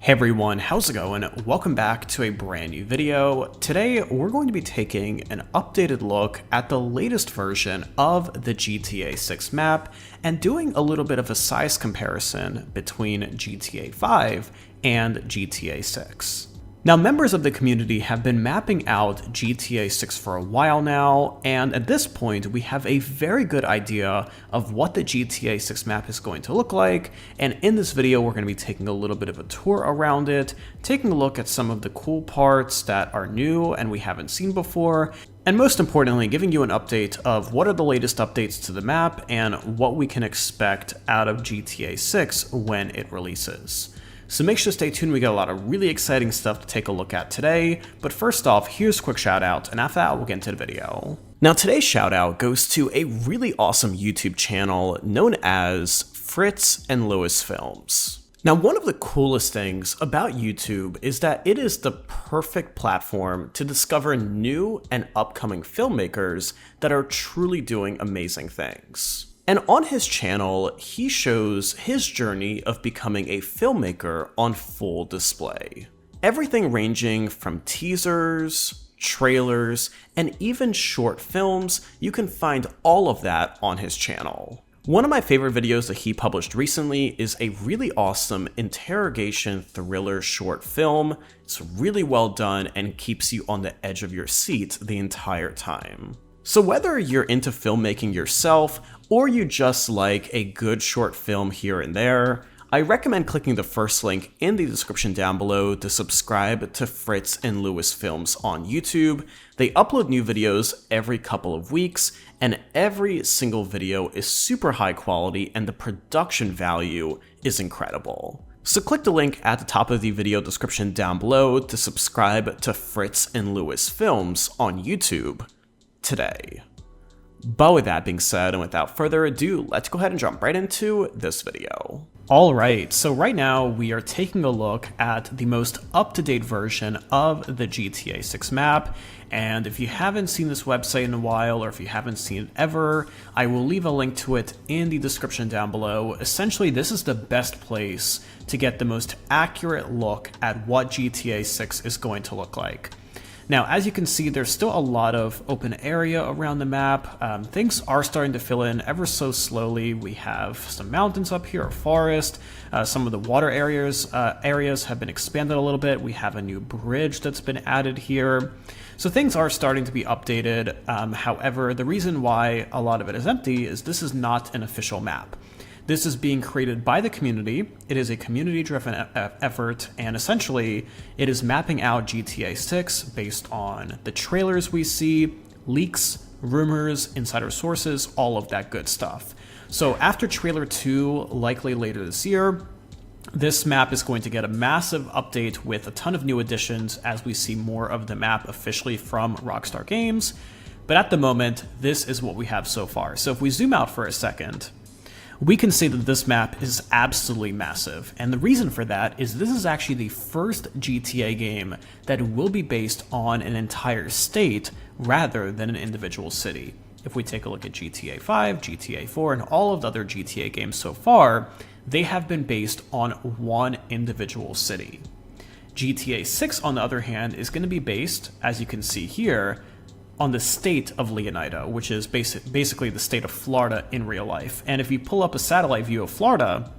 Hey everyone, how's it going? Welcome back to a brand new video. Today we're going to be taking an updated look at the latest version of the GTA 6 map and doing a little bit of a size comparison between GTA 5 and GTA 6. Now, members of the community have been mapping out GTA 6 for a while now, and at this point we have a very good idea of what the GTA 6 map is going to look like, and in this video we're going to be taking a little bit of a tour around it, taking a look at some of the cool parts that are new and we haven't seen before, and most importantly giving you an update of what are the latest updates to the map and what we can expect out of GTA 6 when it releases. So make sure to stay tuned, we got a lot of really exciting stuff to take a look at today, but first off, here's a quick shout out, and after that we'll get into the video. Now today's shout out goes to a really awesome YouTube channel known as Fritz and Lewis Films. Now, one of the coolest things about YouTube is that it is the perfect platform to discover new and upcoming filmmakers that are truly doing amazing things. And on his channel, he shows his journey of becoming a filmmaker on full display. Everything ranging from teasers, trailers, and even short films, you can find all of that on his channel. One of my favorite videos that he published recently is a really awesome interrogation thriller short film. It's really well done and keeps you on the edge of your seat the entire time. So whether you're into filmmaking yourself, or you just like a good short film here and there, I recommend clicking the first link in the description down below to subscribe to Fritz and Lewis Films on YouTube. They upload new videos every couple of weeks, and every single video is super high quality and the production value is incredible. So click the link at the top of the video description down below to subscribe to Fritz and Lewis Films on YouTube today. But with that being said, and without further ado, let's go ahead and jump right into this video. Alright, so right now we are taking a look at the most up-to-date version of the GTA 6 map, and if you haven't seen this website in a while, or if you haven't seen it ever, I will leave a link to it in the description down below. Essentially, this is the best place to get the most accurate look at what GTA 6 is going to look like. Now, as you can see, there's still a lot of open area around the map. Things are starting to fill in ever so slowly. We have some mountains up here, a forest. Some of the water areas have been expanded a little bit. We have a new bridge that's been added here. So things are starting to be updated. However, the reason why a lot of it is empty is this is not an official map. This is being created by the community. It is a community-driven effort, and essentially, it is mapping out GTA 6 based on the trailers we see, leaks, rumors, insider sources, all of that good stuff. So after trailer 2, likely later this year, this map is going to get a massive update with a ton of new additions as we see more of the map officially from Rockstar Games. But at the moment, this is what we have so far. So if we zoom out for a second, we can see that this map is absolutely massive, and the reason for that is this is actually the first GTA game that will be based on an entire state rather than an individual city. If we take a look at GTA 5, GTA 4, and all of the other GTA games so far, they have been based on one individual city. GTA 6, on the other hand, is going to be based, as you can see here, on the state of Leonida, which is basically the state of Florida in real life. And if you pull up a satellite view of Florida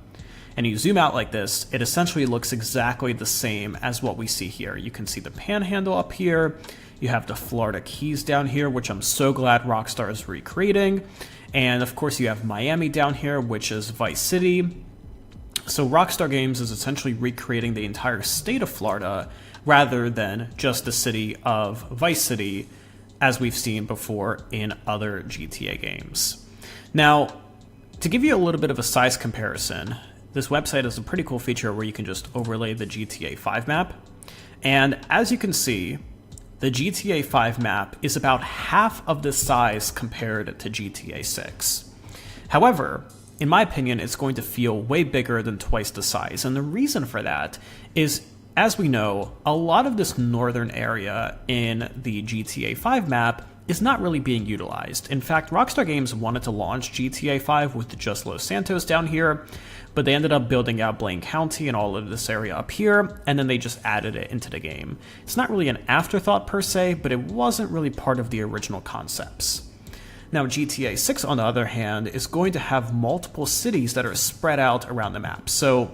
and you zoom out like this, it essentially looks exactly the same as what we see here. You can see the panhandle up here, you have the Florida Keys down here, which I'm so glad Rockstar is recreating, and of course you have Miami down here, which is Vice City. So Rockstar Games is essentially recreating the entire state of Florida rather than just the city of Vice City, as we've seen before in other GTA games. Now, to give you a little bit of a size comparison, this website has a pretty cool feature where you can just overlay the GTA 5 map. And as you can see, the GTA 5 map is about half of the size compared to GTA 6. However, in my opinion, it's going to feel way bigger than twice the size. And the reason for that is, as we know, a lot of this northern area in the GTA 5 map is not really being utilized. In fact, Rockstar Games wanted to launch GTA 5 with just Los Santos down here, but they ended up building out Blaine County and all of this area up here, and then they just added it into the game. It's not really an afterthought per se, but it wasn't really part of the original concepts. Now, GTA 6, on the other hand, is going to have multiple cities that are spread out around the map. So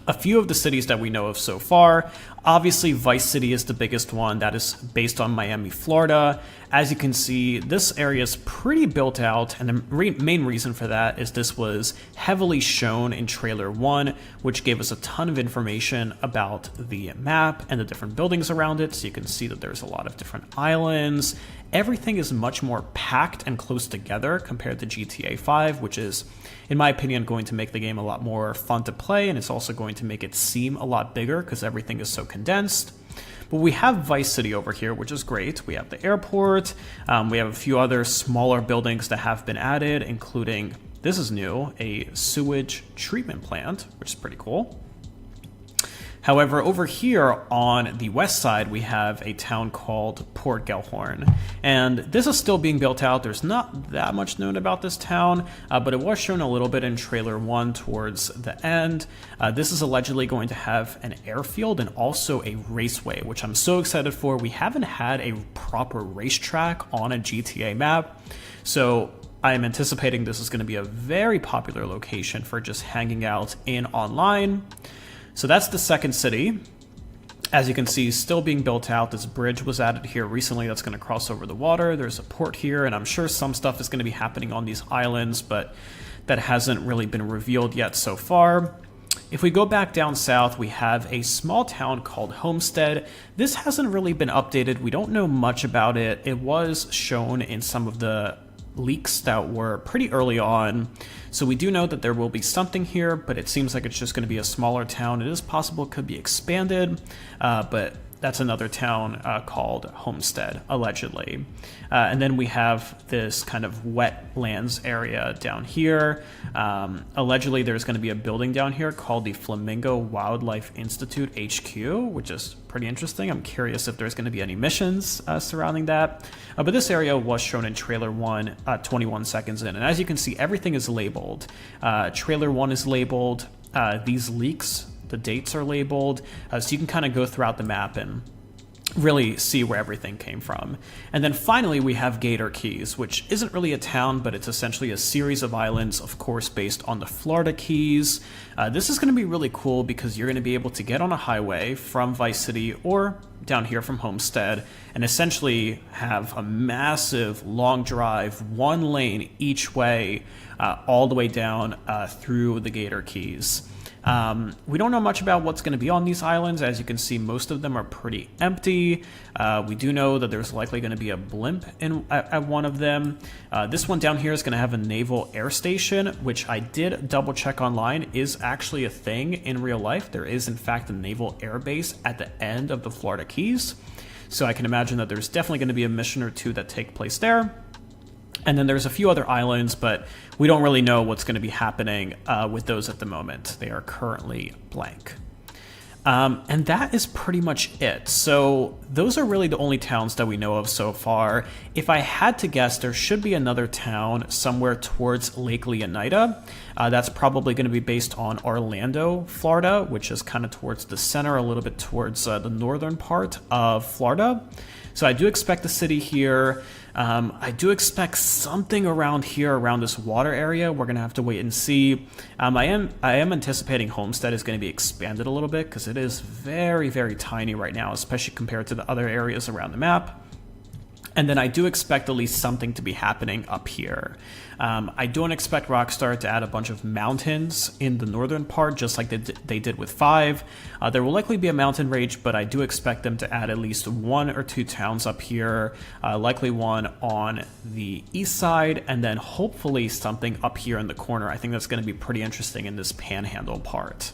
a few of the cities that we know of so far, obviously Vice City is the biggest one. That is based on Miami, Florida. As you can see, this area is pretty built out, and the main reason for that is this was heavily shown in trailer 1, which gave us a ton of information about the map and the different buildings around it. So you can see that there's a lot of different islands. Everything is much more packed and close together compared to GTA 5, which is, in my opinion, going to make the game a lot more fun to play, and it's also going to make it seem a lot bigger because everything is so condensed. But we have Vice City over here, which is great. We have the airport. We have a few other smaller buildings that have been added, including, this is new, a sewage treatment plant, which is pretty cool. However, over here on the west side, we have a town called Port Gellhorn, and this is still being built out. There's not that much known about this town, but it was shown a little bit in trailer 1 towards the end. This is allegedly going to have an airfield and also a raceway, which I'm so excited for. We haven't had a proper racetrack on a GTA map, so I am anticipating this is going to be a very popular location for just hanging out in online. So that's the second city. As you can see, still being built out. This bridge was added here recently that's going to cross over the water. There's a port here, and I'm sure some stuff is going to be happening on these islands, but that hasn't really been revealed yet so far. If we go back down south, we have a small town called Homestead. This hasn't really been updated. We don't know much about it. It was shown in some of the leaks that were pretty early on. So we do know that there will be something here, but it seems like it's just going to be a smaller town. It is possible it could be expanded, but that's another town called Homestead, allegedly. And then we have this kind of wetlands area down here. Allegedly, there's going to be a building down here called the Flamingo Wildlife Institute HQ, which is pretty interesting. I'm curious if there's going to be any missions surrounding that. But this area was shown in trailer 1, 21 seconds in. And as you can see, everything is labeled. Trailer 1 is labeled. These leaks, the dates are labeled, so you can kind of go throughout the map and really see where everything came from. And then finally we have Gator Keys, which isn't really a town, but it's essentially a series of islands, of course, based on the Florida Keys. This is going to be really cool because you're going to be able to get on a highway from Vice City or down here from Homestead and essentially have a massive long drive, one lane each way, all the way down through the Gator Keys. We don't know much about what's going to be on these islands. As you can see, most of them are pretty empty. We do know that there's likely going to be a blimp at one of them. This one down here is going to have a naval air station, which I did double check online is actually a thing in real life. There is in fact a naval air base at the end of the Florida Keys. So I can imagine that there's definitely going to be a mission or two that take place there. And then there's a few other islands, but we don't really know what's going to be happening with those at the moment. They are currently blank. And that is pretty much it. So those are really the only towns that we know of so far. If I had to guess, there should be another town somewhere towards Lake Leonida. That's probably going to be based on Orlando, Florida, which is kind of towards the center, a little bit towards the northern part of Florida. So I do expect the city here. I do expect something around here, around this water area. We're going to have to wait and see. I am anticipating Homestead is going to be expanded a little bit because it is very, very tiny right now, especially compared to the other areas around the map. And then I do expect at least something to be happening up here. I don't expect Rockstar to add a bunch of mountains in the northern part, just like they did with 5. There will likely be a mountain range, but I do expect them to add at least 1 or 2 towns up here, likely one on the east side, and then hopefully something up here in the corner. I think that's going to be pretty interesting in this panhandle part.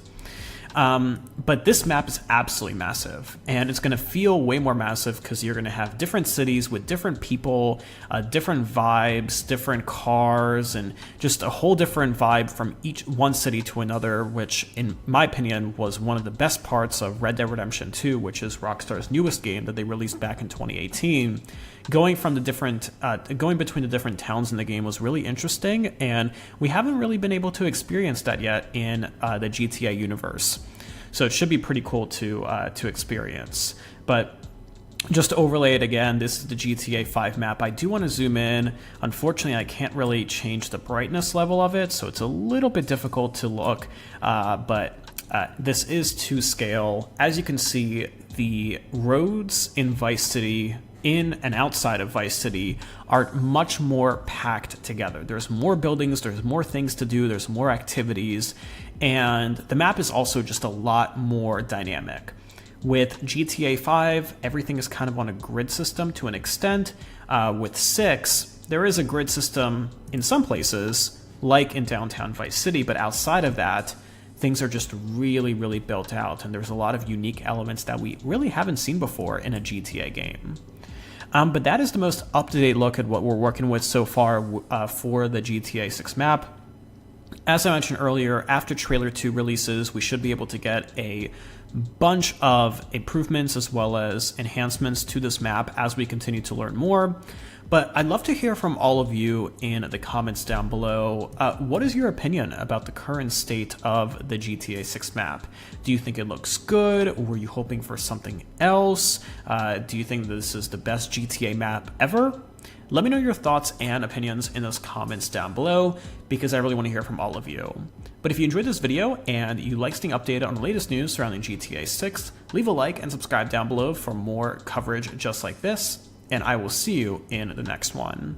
But this map is absolutely massive, and it's going to feel way more massive because you're going to have different cities with different people, different vibes, different cars, and just a whole different vibe from each one city to another, which in my opinion was one of the best parts of Red Dead Redemption 2, which is Rockstar's newest game that they released back in 2018. Going between the different towns in the game was really interesting, and we haven't really been able to experience that yet in the GTA universe. So it should be pretty cool to experience. But just to overlay it again, this is the GTA 5 map. I do want to zoom in. Unfortunately, I can't really change the brightness level of it, so it's a little bit difficult to look, but this is to scale. As you can see, the roads in Vice City, in and outside of Vice City, are much more packed together. There's more buildings, there's more things to do, there's more activities, and the map is also just a lot more dynamic. With GTA 5, everything is kind of on a grid system to an extent. With 6, there is a grid system in some places, like in downtown Vice City, but outside of that, things are just really, really built out, and there's a lot of unique elements that we really haven't seen before in a GTA game. But that is the most up-to-date look at what we're working with so far for the GTA 6 map. As I mentioned earlier, after Trailer 2 releases, we should be able to get a bunch of improvements as well as enhancements to this map as we continue to learn more. But I'd love to hear from all of you in the comments down below. What is your opinion about the current state of the GTA 6 map? Do you think it looks good? Or were you hoping for something else? Do you think this is the best GTA map ever? Let me know your thoughts and opinions in those comments down below, because I really want to hear from all of you. But if you enjoyed this video and you like staying updated on the latest news surrounding GTA 6, leave a like and subscribe down below for more coverage just like this, and I will see you in the next one.